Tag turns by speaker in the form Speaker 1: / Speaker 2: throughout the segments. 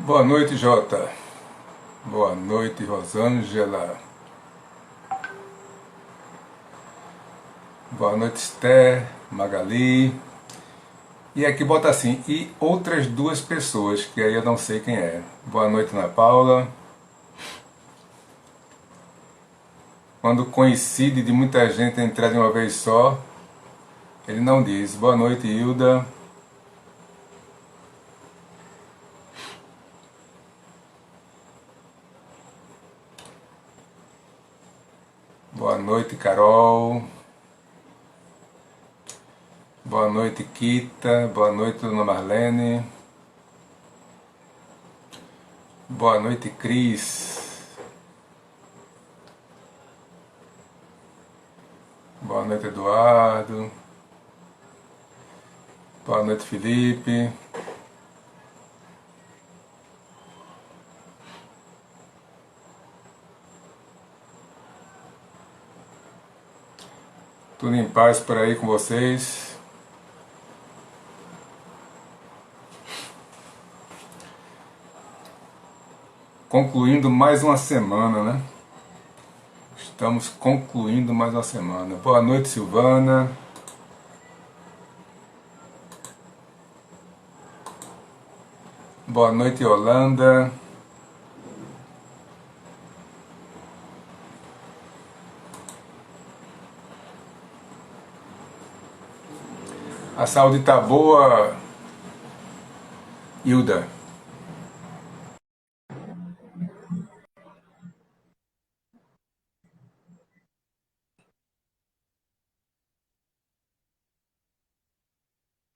Speaker 1: Boa noite, Jota. Boa noite, Rosângela. Boa noite, Esther, Magali. E aqui bota assim, e outras duas pessoas, que aí eu não sei quem é. Boa noite, Ana Paula. Quando coincide de muita gente entrar de uma vez só, ele não diz. Boa noite, Hilda. Boa noite, Carol. Boa noite, Kita. Boa noite, Dona Marlene. Boa noite, Cris. Boa noite, Eduardo. Boa noite, Felipe. Tudo em paz por aí com vocês? Concluindo mais uma semana, né? Estamos concluindo mais uma semana. Boa noite, Silvana. Boa noite, Holanda. A saúde tá boa, Hilda?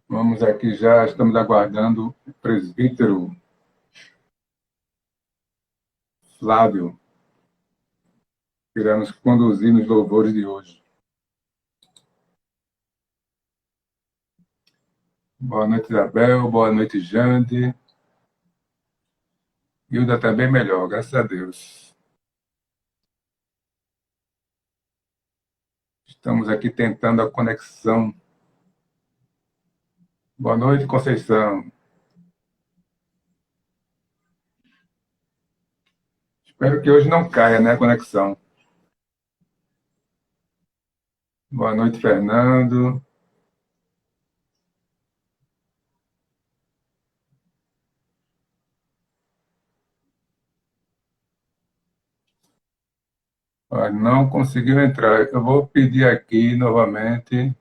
Speaker 1: Vamos aqui já, estamos aguardando o presbítero Flávio, que irá nos conduzir nos louvores de hoje. Boa noite, Isabel. Boa noite, Jande. Hilda está bem melhor, graças a Deus. Estamos aqui tentando a conexão. Boa noite, Conceição. Espero que hoje não caia, né, a conexão. Boa noite, Fernando. Olha, não conseguiu entrar. Eu vou pedir aqui novamente.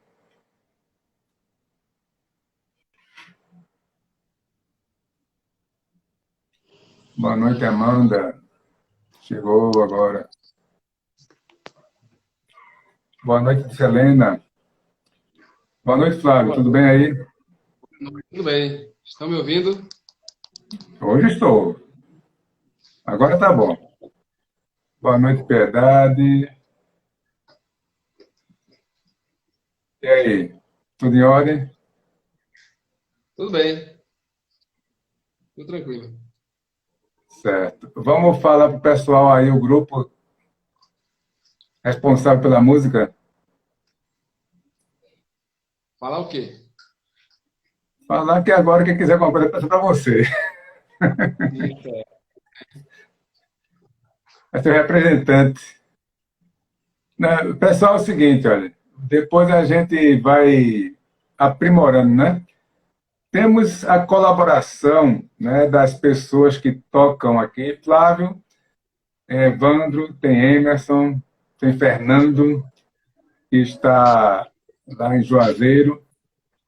Speaker 1: Boa noite, Amanda. Chegou agora. Boa noite, Selena. Boa noite, Flávio. Tudo bem aí?
Speaker 2: Tudo bem. Estão me ouvindo?
Speaker 1: Hoje estou. Agora tá bom. Boa noite, Piedade. E aí? Tudo em ordem?
Speaker 2: Tudo bem. Tudo tranquilo.
Speaker 1: Certo. Vamos falar para o pessoal aí, o grupo responsável pela música.
Speaker 2: Falar o quê?
Speaker 1: Falar que agora quem quiser comprar peça para você.
Speaker 2: Eita.
Speaker 1: É seu representante. Pessoal, é o seguinte, olha. Depois a gente vai aprimorando, né? Temos a colaboração, né, das pessoas que tocam aqui. Flávio, Evandro, tem Emerson, tem Fernando, que está lá em Juazeiro.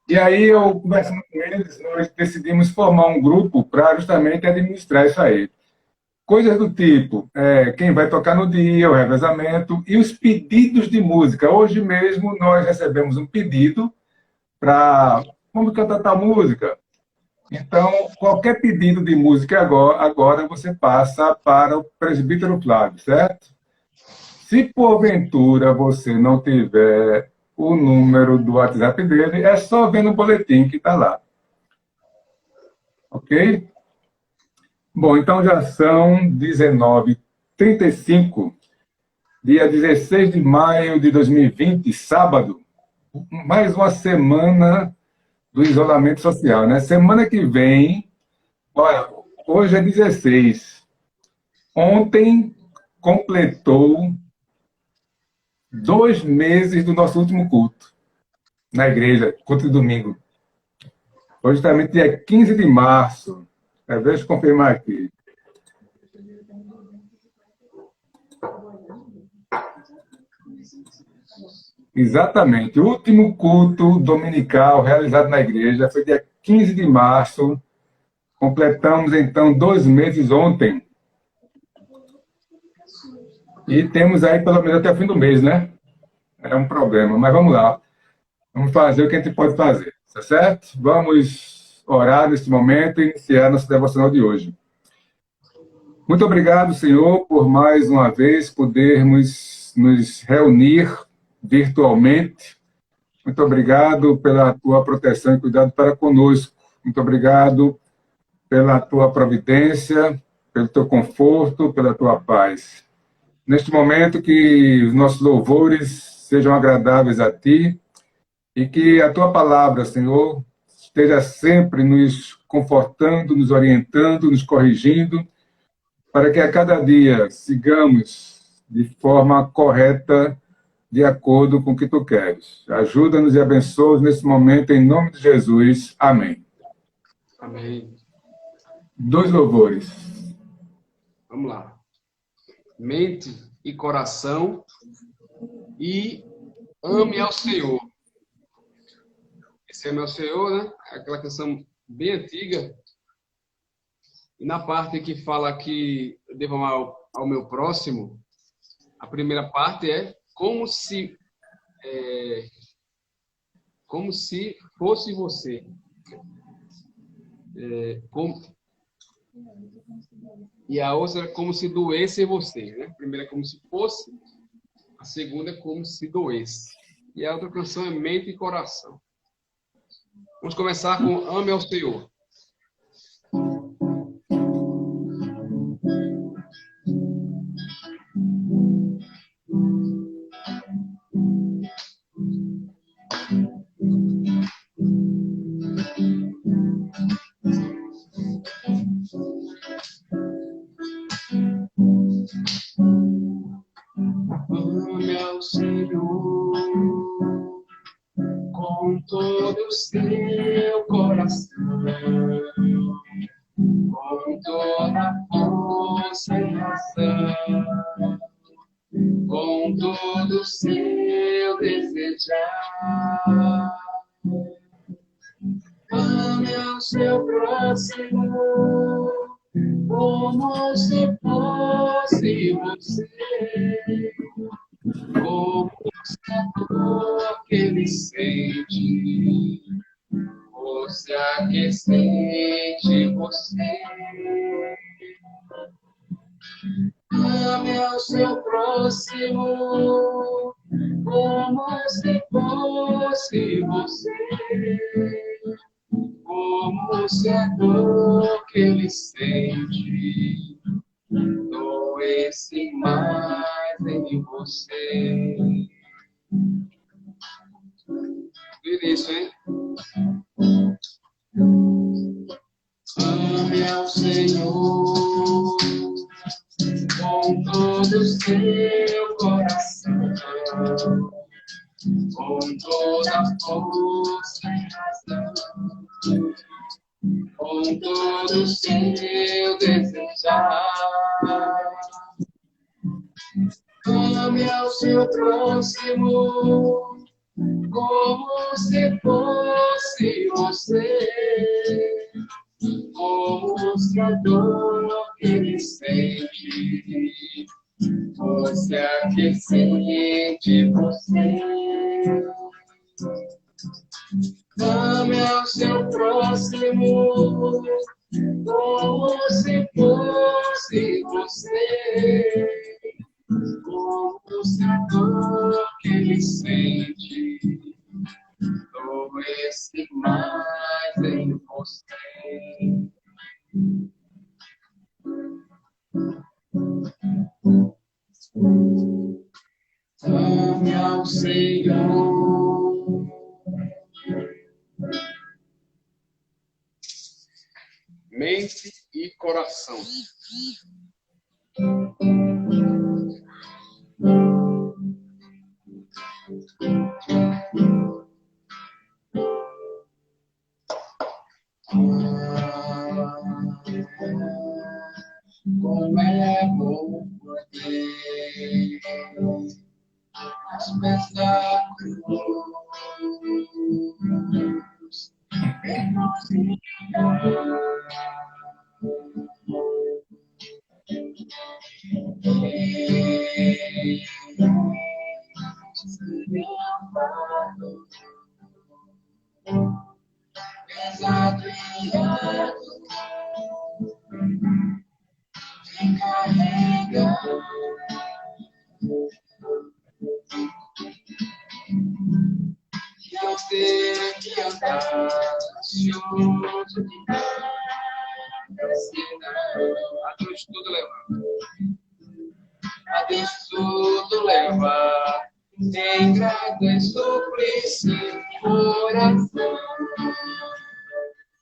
Speaker 1: E aí, eu conversando com eles, nós decidimos formar um grupo para justamente administrar isso aí. Coisas do tipo, quem vai tocar no dia, o revezamento e os pedidos de música. Hoje mesmo nós recebemos um pedido para vamos cantar tal música. Então, qualquer pedido de música agora você passa para o presbítero Flávio, certo? Se porventura você não tiver o número do WhatsApp dele, é só ver no boletim que está lá. Ok? Bom, então já são 19h35, dia 16 de maio de 2020, sábado. Mais uma semana do isolamento social, né? Semana que vem, olha, Hoje é 16. Ontem completou 2 meses do nosso último culto na igreja, culto de domingo. Hoje também dia 15 de março. Deixa eu confirmar aqui. Exatamente. O último culto dominical realizado na igreja foi dia 15 de março. Completamos, então, 2 meses ontem. E temos aí pelo menos até o fim do mês, né? É um problema, mas vamos lá. Vamos fazer o que a gente pode fazer, tá certo? Vamos orar neste momento e iniciar nossa devocional de hoje. Muito obrigado, Senhor, por mais uma vez podermos nos reunir virtualmente. Muito obrigado pela tua proteção e cuidado para conosco. Muito obrigado pela tua providência, pelo teu conforto, pela tua paz. Neste momento, que os nossos louvores sejam agradáveis a ti e que a tua palavra, Senhor, esteja sempre nos confortando, nos orientando, nos corrigindo, para que a cada dia sigamos de forma correta, de acordo com o que tu queres. Ajuda-nos e abençoa nesse momento, em nome de Jesus. Amém.
Speaker 2: Amém.
Speaker 1: 2 louvores.
Speaker 2: Vamos lá. Mente e coração e ame ao Senhor. Esse ame ao Senhor, né? Aquela canção bem antiga. E na parte que fala que eu devo amar ao meu próximo, a primeira parte é como se fosse você. E a outra é como se doesse você, né? A primeira é como se fosse, a segunda é como se doesse. E a outra canção é mente e coração. Vamos começar com ame ao Senhor. Ame ao Senhor com todo o seu coração, com toda a força e razão, com todo o seu desejar. Ame ao seu próximo como se fosse você, como se a dor que ele sente fosse a que sente você. Ame ao seu próximo como se fosse você, como se a dor que ele sente doesse mais em você. Isso, hein? Ame ao Senhor com todo o seu coração, com toda a força e razão, com todo o seu desejar. Ame ao seu próximo como se fosse você, como se a dor que ele sente fosse a que sente você. Ame ao seu próximo como se fosse você, como se a dor que ele sente doesse mais em você. Ame ao Senhor. mente e coração. Como é bom poder aos pés da cruz, pesado e árduo de carregar. Eu tenho que andar ansioso de nada, a Deus tudo levar. A Deus tudo levar, em grata e suplici coração.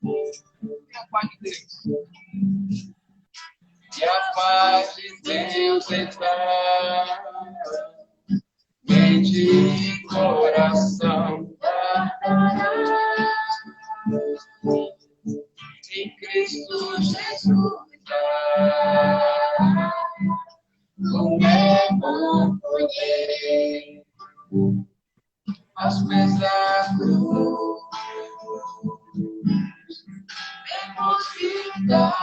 Speaker 2: E a paz de Deus. E a paz de Deus entrar, mente e coração. Em Cristo Jesus. Como é bom poder aos pés da cruz depositar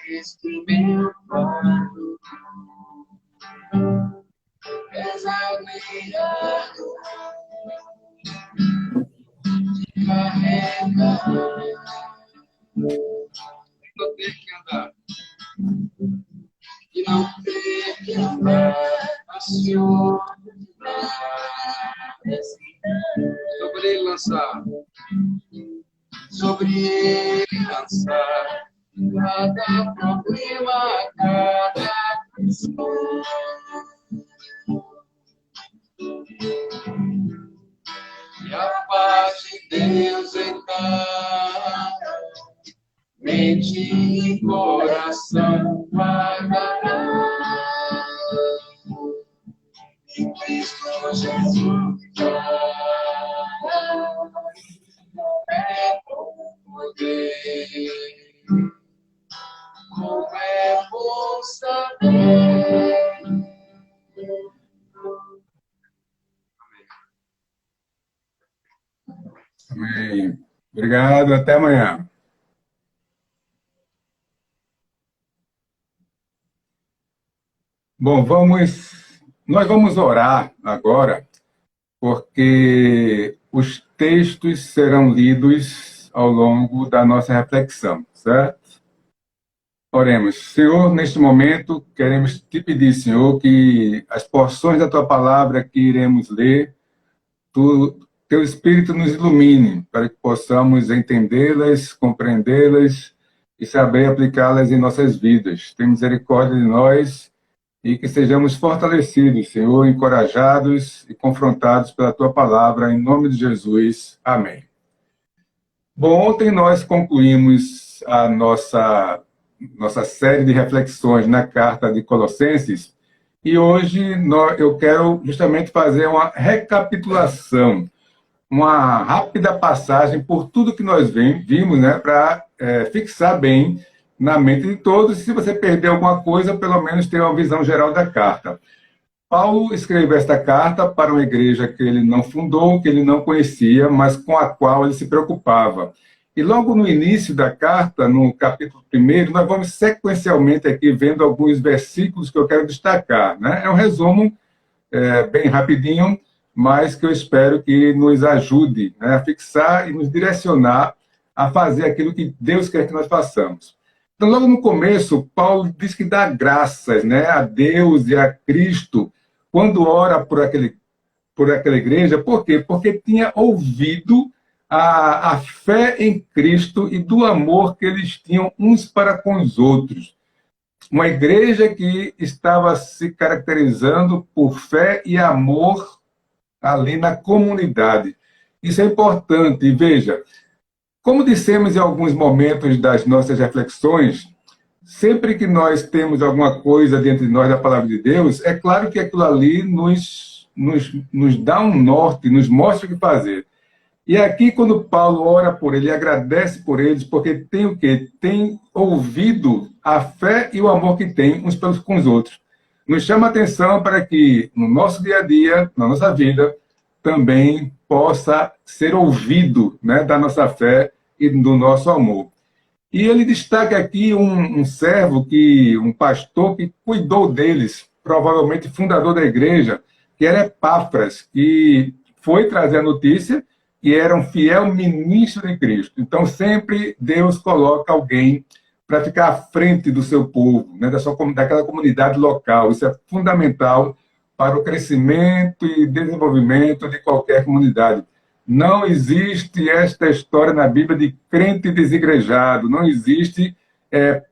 Speaker 2: este meu fardo pesado e árduo de carregar. Não ter que andar e não ter que andar ansioso de nada, sobre ele lançar, cada problema, cada questão. E a paz de Deus entrar, mente e coração guardará. Em Cristo Jesus é bom poder, como é bom saber.
Speaker 1: Amém. Obrigado, até amanhã. Bom, nós vamos orar agora, porque os textos serão lidos ao longo da nossa reflexão, certo? Oremos. Senhor, neste momento, queremos te pedir, Senhor, que as porções da tua palavra que iremos ler, teu Espírito nos ilumine, para que possamos entendê-las, compreendê-las e saber aplicá-las em nossas vidas. Tenha misericórdia de nós e que sejamos fortalecidos, Senhor, encorajados e confrontados pela tua palavra, em nome de Jesus. Amém. Bom, ontem nós concluímos a nossa série de reflexões na carta de Colossenses e hoje eu quero justamente fazer uma recapitulação, uma rápida passagem por tudo que nós vimos, né, para fixar bem na mente de todos. Se você perder alguma coisa, pelo menos ter uma visão geral da carta. Paulo escreveu esta carta para uma igreja que ele não fundou, que ele não conhecia, mas com a qual ele se preocupava. E logo no início da carta, no capítulo 1, nós vamos sequencialmente aqui vendo alguns versículos que eu quero destacar, né? É um resumo bem rapidinho, mas que eu espero que nos ajude, né, a fixar e nos direcionar a fazer aquilo que Deus quer que nós façamos. Então, logo no começo, Paulo diz que dá graças, né, a Deus e a Cristo quando ora por aquela igreja. Por quê? Porque tinha ouvido a fé em Cristo e do amor que eles tinham uns para com os outros. Uma igreja que estava se caracterizando por fé e amor ali na comunidade. Isso é importante. E veja, como dissemos em alguns momentos das nossas reflexões, sempre que nós temos alguma coisa diante de nós da palavra de Deus, é claro que aquilo ali nos dá um norte, nos mostra o que fazer. E aqui, quando Paulo ora por ele, agradece por eles, porque tem o quê? Tem ouvido a fé e o amor que tem uns pelos com os outros. Nos chama a atenção para que, no nosso dia a dia, na nossa vida, também possa ser ouvido, né, da nossa fé e do nosso amor. E ele destaca aqui um servo, um pastor que cuidou deles, provavelmente fundador da igreja, que era Epáfras, que foi trazer a notícia que era um fiel ministro de Cristo. Então, sempre Deus coloca alguém para ficar à frente do seu povo, né, daquela comunidade local. Isso é fundamental para o crescimento e desenvolvimento de qualquer comunidade. Não existe esta história na Bíblia de crente desigrejado, não existe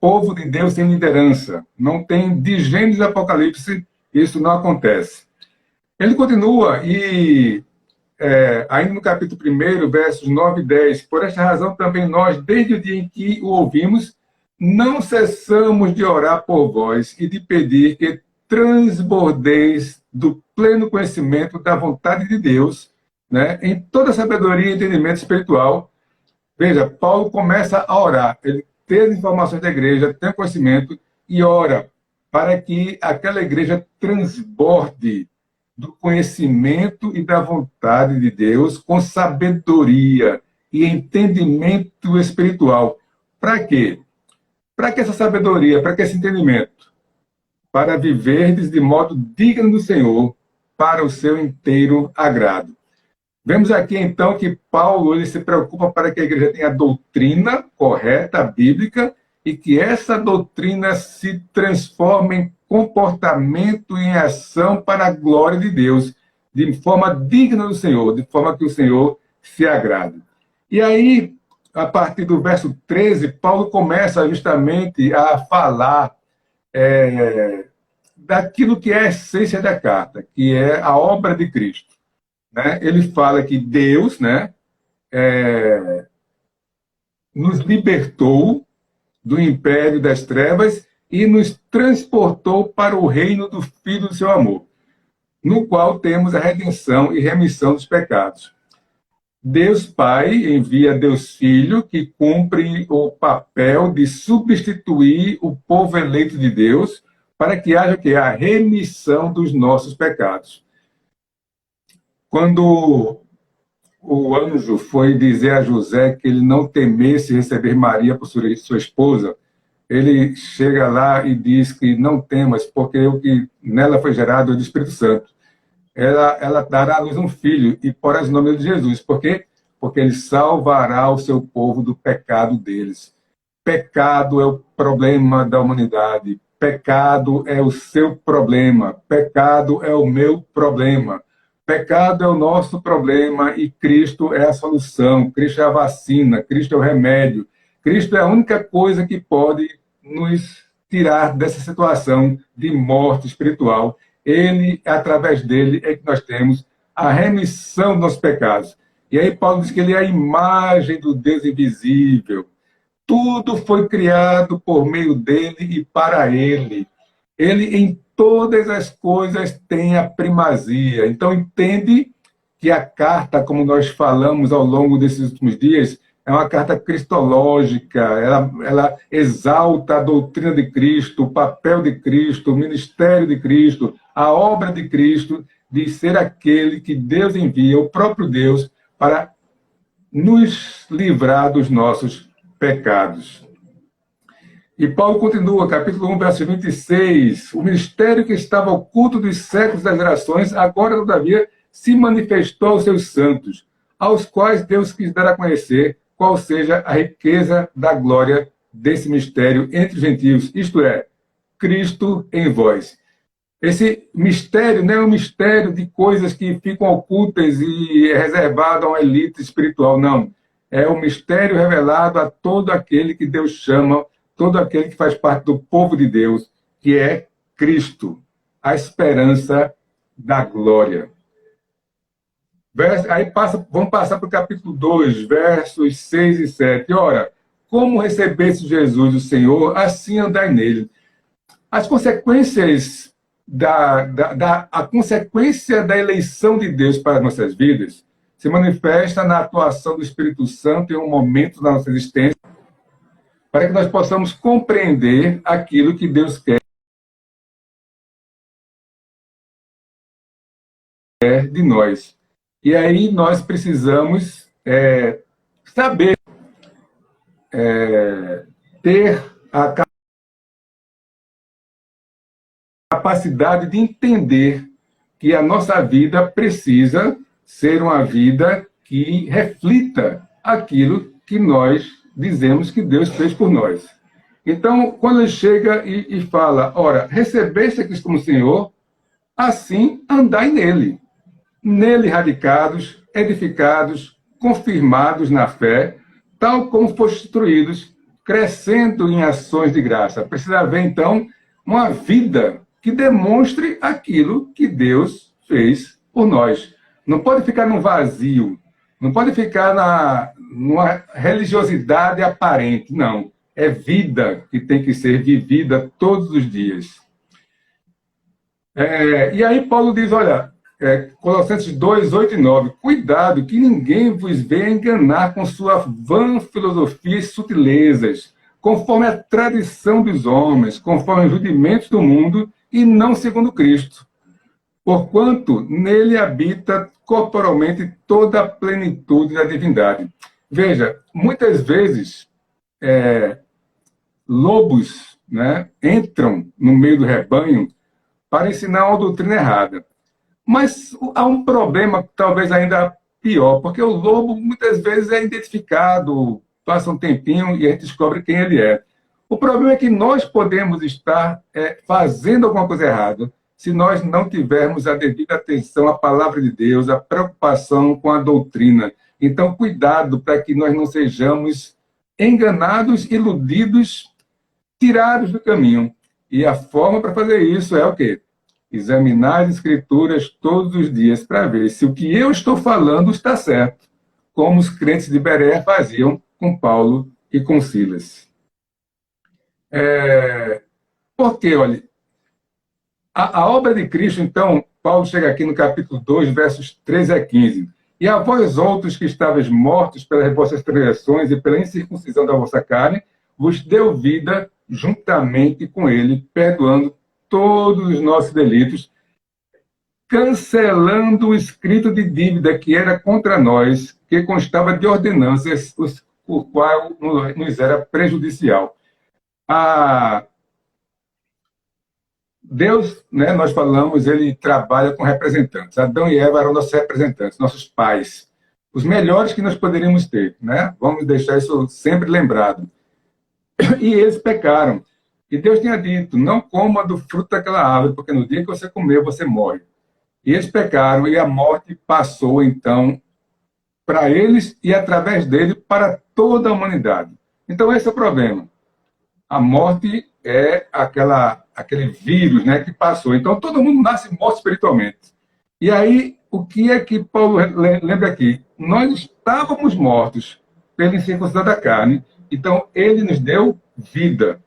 Speaker 1: povo de Deus sem liderança. Não tem, de Gênesis e Apocalipse, isso não acontece. Ele continua e ainda no capítulo 1, versos 9 e 10, por esta razão também nós, desde o dia em que o ouvimos, não cessamos de orar por vós e de pedir que transbordeis do pleno conhecimento da vontade de Deus, né, em toda sabedoria e entendimento espiritual. Veja, Paulo começa a orar, ele tem as informações da igreja, tem conhecimento e ora para que aquela igreja transborde do conhecimento e da vontade de Deus com sabedoria e entendimento espiritual. Para quê? Para que essa sabedoria, para que esse entendimento? Para viverdes de modo digno do Senhor, para o seu inteiro agrado. Vemos aqui, então, que Paulo ele se preocupa para que a igreja tenha a doutrina correta, bíblica, e que essa doutrina se transforme em comportamento e em ação para a glória de Deus, de forma digna do Senhor, de forma que o Senhor se agrade. E aí, a partir do verso 13, Paulo começa justamente a falar daquilo que é a essência da carta, que é a obra de Cristo. Né? Ele fala que Deus, né, nos libertou do império das trevas e nos transportou para o reino do Filho do seu amor, no qual temos a redenção e remissão dos pecados. Deus Pai envia Deus Filho, que cumpre o papel de substituir o povo eleito de Deus para que haja a remissão dos nossos pecados. Quando o anjo foi dizer a José que ele não temesse receber Maria por sua esposa, ele chega lá e diz que não temas, porque o que nela foi gerado é do Espírito Santo. Ela dará à luz um filho e porá o nome de Jesus. Por quê? Porque ele salvará o seu povo do pecado deles. Pecado é o problema da humanidade. Pecado é o seu problema. Pecado é o meu problema. Pecado é o nosso problema e Cristo é a solução. Cristo é a vacina. Cristo é o remédio. Cristo é a única coisa que pode nos tirar dessa situação de morte espiritual. Ele, através dele, é que nós temos a remissão dos nossos pecados. E aí Paulo diz que ele é a imagem do Deus invisível. Tudo foi criado por meio dele e para ele. Ele, em todas as coisas, tem a primazia. Então, entende que a carta, como nós falamos ao longo desses últimos dias, é uma carta cristológica, ela exalta a doutrina de Cristo, o papel de Cristo, o ministério de Cristo, a obra de Cristo, de ser aquele que Deus envia, o próprio Deus, para nos livrar dos nossos pecados. E Paulo continua, capítulo 1, verso 26, o ministério que estava oculto dos séculos das gerações, agora, todavia, se manifestou aos seus santos, aos quais Deus quis dar a conhecer qual seja a riqueza da glória desse mistério entre os gentios, isto é, Cristo em vós. Esse mistério não é um mistério de coisas que ficam ocultas e é reservado a uma elite espiritual, não. É um mistério revelado a todo aquele que Deus chama, todo aquele que faz parte do povo de Deus, que é Cristo, a esperança da glória. Aí vamos passar para o capítulo 2, versos 6 e 7. Ora, como recebesse Jesus o Senhor, assim andai nele. As consequências a consequência da eleição de Deus para as nossas vidas se manifesta na atuação do Espírito Santo em um momento da nossa existência, para que nós possamos compreender aquilo que Deus quer de nós. E aí nós precisamos saber, ter a capacidade de entender que a nossa vida precisa ser uma vida que reflita aquilo que nós dizemos que Deus fez por nós. Então, quando ele chega e fala, ora, recebeste a Cristo como Senhor, assim andai nele. Nele radicados, edificados, confirmados na fé, tal como foste instruídos, crescendo em ações de graça. Precisa haver, então, uma vida que demonstre aquilo que Deus fez por nós. Não pode ficar num vazio, não pode ficar numa religiosidade aparente, não. É vida que tem que ser vivida todos os dias. E aí Paulo diz, olha, Colossenses 2, 8 e 9, cuidado que ninguém vos venha enganar com sua vã filosofia e sutilezas, conforme a tradição dos homens, conforme os rudimentos do mundo, e não segundo Cristo. Porquanto nele habita corporalmente toda a plenitude da divindade. Veja, muitas vezes lobos, né, entram no meio do rebanho para ensinar uma doutrina errada. Mas há um problema talvez ainda pior, porque o lobo muitas vezes é identificado, passa um tempinho e a gente descobre quem ele é. O problema é que nós podemos estar fazendo alguma coisa errada se nós não tivermos a devida atenção à palavra de Deus, a preocupação com a doutrina. Então, cuidado para que nós não sejamos enganados, iludidos, tirados do caminho. E a forma para fazer isso é o quê? Examinar as Escrituras todos os dias para ver se o que eu estou falando está certo, como os crentes de Bereia faziam com Paulo e com Silas. Porque, olha, a obra de Cristo, então, Paulo chega aqui no capítulo 2, versos 13 a 15. E a vós outros que estáveis mortos pelas vossas transgressões e pela incircuncisão da vossa carne, vos deu vida juntamente com ele, perdoando todos os nossos delitos, cancelando o escrito de dívida que era contra nós, que constava de ordenanças, o qual nos era prejudicial. Deus, né, nós falamos, ele trabalha com representantes. Adão e Eva eram nossos representantes, nossos pais. Os melhores que nós poderíamos ter, né? Vamos deixar isso sempre lembrado. E eles pecaram. E Deus tinha dito, não coma do fruto daquela árvore, porque no dia que você comer, você morre. E eles pecaram, e a morte passou, então, para eles e, através dele, para toda a humanidade. Então, esse é o problema. A morte é aquele vírus, né, que passou. Então, todo mundo nasce morto espiritualmente. E aí, o que é que Paulo lembra aqui? Nós estávamos mortos pela incircuncisão da carne, então ele nos deu vida.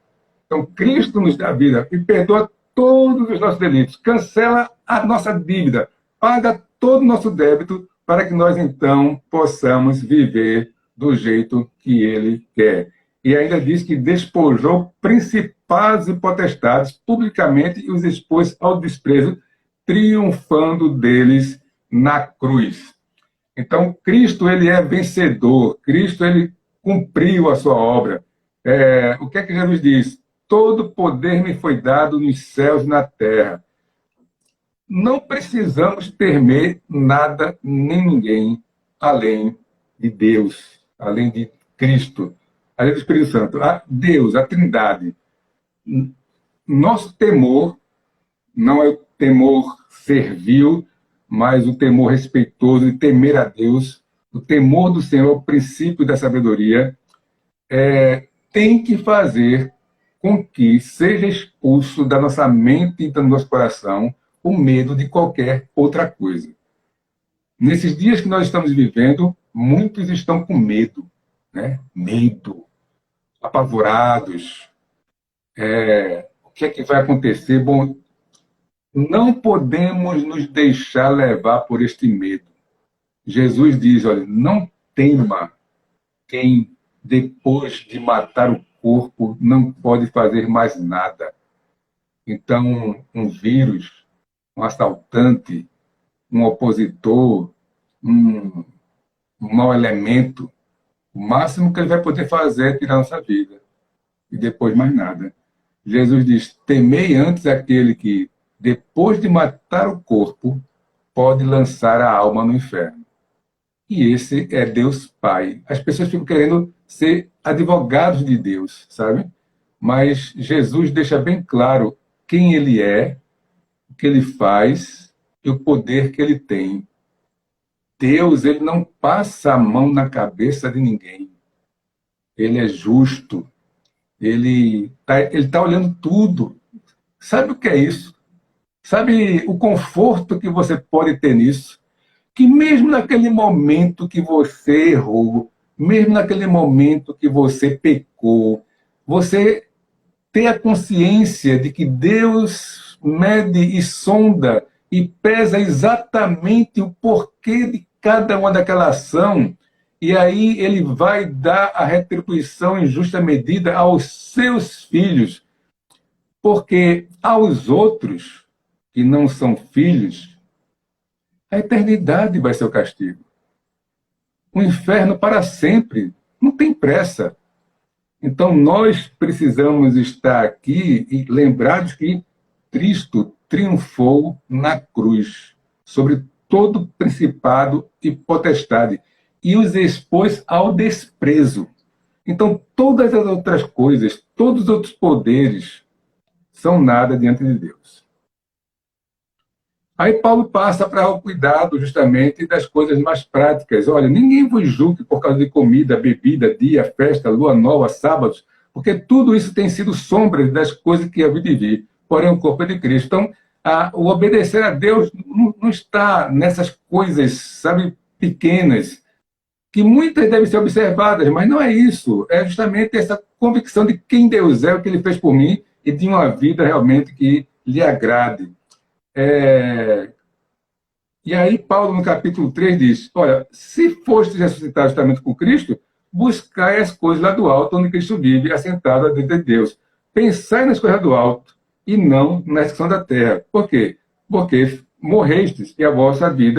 Speaker 1: Então, Cristo nos dá vida e perdoa todos os nossos delitos, cancela a nossa dívida, paga todo o nosso débito para que nós, então, possamos viver do jeito que ele quer. E ainda diz que despojou principados e potestades publicamente e os expôs ao desprezo, triunfando deles na cruz. Então, Cristo, ele é vencedor. Cristo, ele cumpriu a sua obra. O que é que Jesus diz? Todo poder me foi dado nos céus e na terra. Não precisamos temer nada nem ninguém além de Deus, além de Cristo, além do Espírito Santo. Deus, a Trindade. Nosso temor não é o temor servil, mas o temor respeitoso de temer a Deus. O temor do Senhor, o princípio da sabedoria, tem que fazer com que seja expulso da nossa mente e do nosso coração o medo de qualquer outra coisa. Nesses dias que nós estamos vivendo, muitos estão com medo, né? Medo, apavorados. O que é que vai acontecer? Bom, não podemos nos deixar levar por este medo. Jesus diz, olha, não tema quem, depois de matar o corpo, não pode fazer mais nada. Então, um vírus, um assaltante, um opositor, um mau elemento, o máximo que ele vai poder fazer é tirar nossa vida. E depois mais nada. Jesus diz, temei antes aquele que, depois de matar o corpo, pode lançar a alma no inferno. E esse é Deus Pai. As pessoas ficam querendo ser advogados de Deus, sabe? Mas Jesus deixa bem claro quem ele é, o que ele faz e o poder que ele tem. Deus, ele não passa a mão na cabeça de ninguém. Ele é justo. Ele tá olhando tudo. Sabe o que é isso? Sabe o conforto que você pode ter nisso? Que mesmo naquele momento que você errou, mesmo naquele momento que você pecou, você ter a consciência de que Deus mede e sonda e pesa exatamente o porquê de cada uma daquela ação, e aí ele vai dar a retribuição em justa medida aos seus filhos, porque aos outros que não são filhos, a eternidade vai ser o castigo. O inferno para sempre. Não tem pressa. Então, nós precisamos estar aqui e lembrados que Cristo triunfou na cruz sobre todo principado e potestade e os expôs ao desprezo. Então, todas as outras coisas, todos os outros poderes são nada diante de Deus. Aí Paulo passa para o cuidado justamente das coisas mais práticas. Olha, ninguém vos julgue por causa de comida, bebida, dia, festa, lua nova, sábados, porque tudo isso tem sido sombras das coisas que havia de vir. Porém, o corpo é de Cristo. Então, o obedecer a Deus não está nessas coisas, sabe, pequenas, que muitas devem ser observadas, mas não é isso. É justamente essa convicção de quem Deus é, o que Ele fez por mim, e de uma vida realmente que lhe agrade. E aí Paulo, no capítulo 3, diz, olha, se fostes ressuscitados justamente com Cristo, buscai as coisas lá do alto, onde Cristo vive, assentado à direita de Deus. Pensai nas coisas do alto, e não nas que são da terra. Por quê? Porque morrestes, e a vossa vida